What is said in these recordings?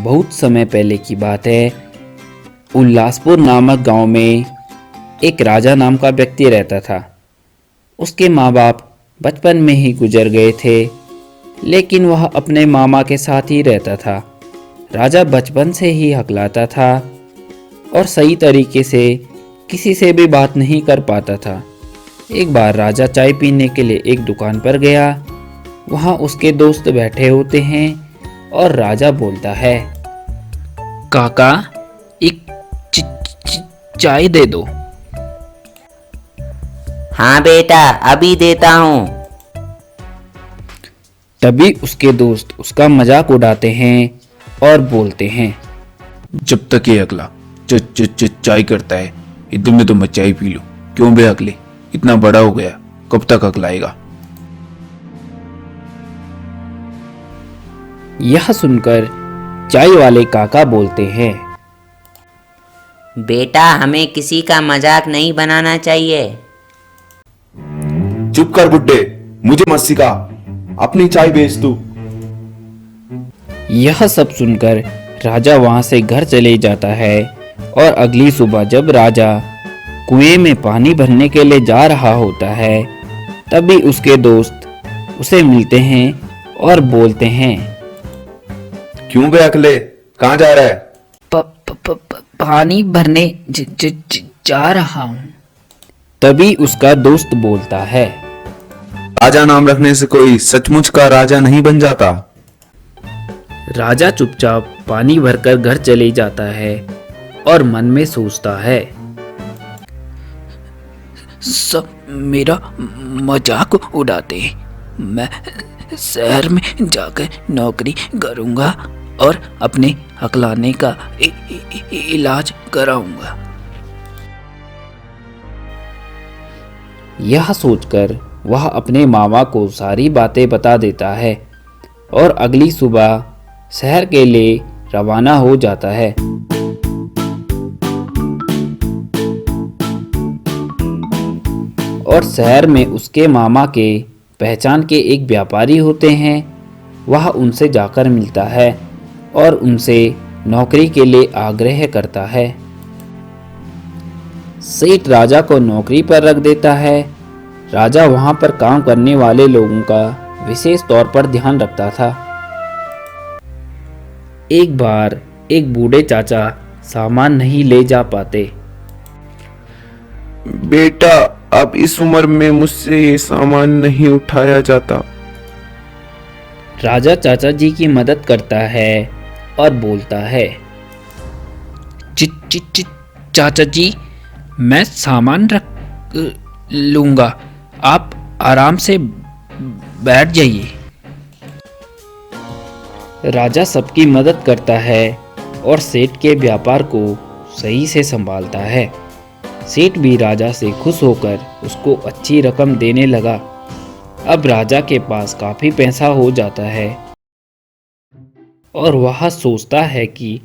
बहुत समय पहले की बात है। उल्लासपुर नामक गांव में एक राजा नाम का व्यक्ति रहता था। उसके माँ बाप बचपन में ही गुजर गए थे, लेकिन वह अपने मामा के साथ ही रहता था। राजा बचपन से ही हकलाता था और सही तरीके से किसी से भी बात नहीं कर पाता था। एक बार राजा चाय पीने के लिए एक दुकान पर गया। वहाँ उसके दोस्त बैठे होते हैं और राजा बोलता है, काका एक चाय दे दो। हाँ बेटा, अभी देता हूँ। तभी उसके दोस्त उसका मजाक उड़ाते हैं और बोलते हैं, जब तक ये अगला चाय करता है, इतने में तो मैं चाय पी लूं। क्यों बे अगले, इतना बड़ा हो गया, कब तक अगलाएगा। यह सुनकर चाय वाले काका बोलते हैं, बेटा, हमें किसी का मजाक नहीं बनाना चाहिए। चुप कर बुड्ढे, मुझे मत सिखा, अपनी चाय बेच तू। यह सब सुनकर राजा वहां से घर चले जाता है। और अगली सुबह जब राजा कुएं में पानी भरने के लिए जा रहा होता है, तभी उसके दोस्त उसे मिलते हैं और बोलते हैं, क्यों बे अकले, कहाँ जा रहा है? पानी भरने जा रहा हूँ। तभी उसका दोस्त बोलता है, राजा नाम रखने से कोई सचमुच का राजा नहीं बन जाता। राजा चुपचाप पानी भरकर घर चले जाता है और मन में सोचता है, सब मेरा मजाक उड़ाते, मैं शहर में जाकर नौकरी करूंगा और अपने हकलाने का इलाज कराऊंगा। यह सोचकर वह अपने मामा को सारी बातें बता देता है और अगली सुबह शहर के लिए रवाना हो जाता है। और शहर में उसके मामा के पहचान के एक व्यापारी होते हैं। वह उनसे जाकर मिलता है और उनसे नौकरी के लिए आग्रह करता है। सेठ राजा को नौकरी पर रख देता है। राजा वहां पर काम करने वाले लोगों का विशेष तौर पर ध्यान रखता था। एक बार एक बूढ़े चाचा सामान नहीं ले जा पाते। बेटा, अब इस उम्र में मुझसे ये सामान नहीं उठाया जाता। राजा चाचा जी की मदद करता है और बोलता है, चाचा जी, मैं सामान रख लूंगा, आप आराम से बैठ जाइए। राजा सबकी मदद करता है और सेठ के व्यापार को सही से संभालता है। सेठ भी राजा से खुश होकर उसको अच्छी रकम देने लगा। अब राजा के पास काफी पैसा हो जाता है और वह सोचता है कि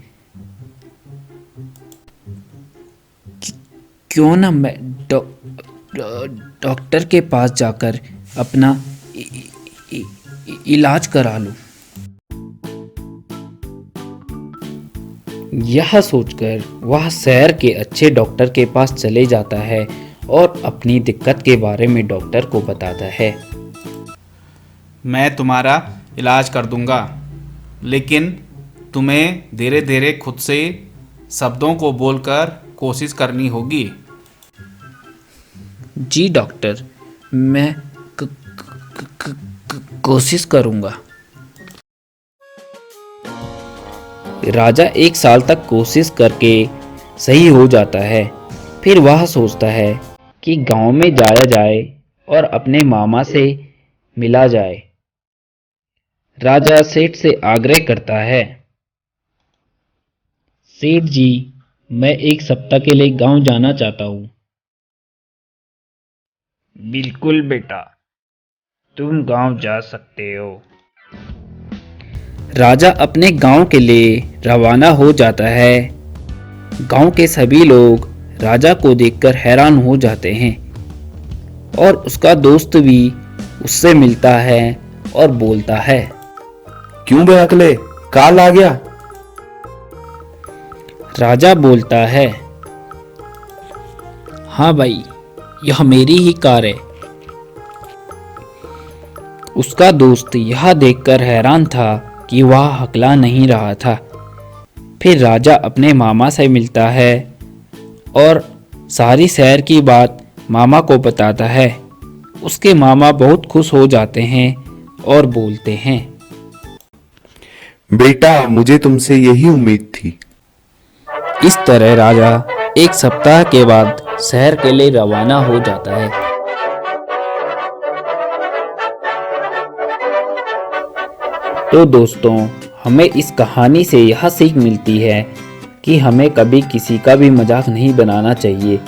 क्यों ना मैं डॉक्टर के पास जाकर अपना इलाज करा लूं। यह सोचकर वह शहर के अच्छे डॉक्टर के पास चले जाता है और अपनी दिक्कत के बारे में डॉक्टर को बताता है। मैं तुम्हारा इलाज कर दूंगा, लेकिन तुम्हें धीरे धीरे खुद से शब्दों को बोलकर कोशिश करनी होगी। जी डॉक्टर, मैं कोशिश करूंगा। राजा 1 साल तक कोशिश करके सही हो जाता है। फिर वह सोचता है कि गांव में जाया जाए और अपने मामा से मिला जाए। राजा सेठ से आग्रह करता है, सेठ जी, मैं 1 सप्ताह के लिए गांव जाना चाहता हूँ। बिल्कुल बेटा, तुम गांव जा सकते हो। राजा अपने गांव के लिए रवाना हो जाता है। गांव के सभी लोग राजा को देखकर हैरान हो जाते हैं और उसका दोस्त भी उससे मिलता है और बोलता है, क्यों बे अकले, काल आ गया? राजा बोलता है, हाँ भाई, यह मेरी ही कार है। उसका दोस्त यह देखकर हैरान था कि वह हकला नहीं रहा था। फिर राजा अपने मामा से मिलता है और सारी शहर की बात मामा को बताता है। उसके मामा बहुत खुश हो जाते हैं और बोलते हैं, बेटा, मुझे तुमसे यही उम्मीद थी। इस तरह राजा एक सप्ताह के बाद शहर के लिए रवाना हो जाता है। तो दोस्तों, हमें इस कहानी से यह सीख मिलती है कि हमें कभी किसी का भी मजाक नहीं बनाना चाहिए।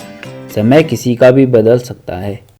समय किसी का भी बदल सकता है।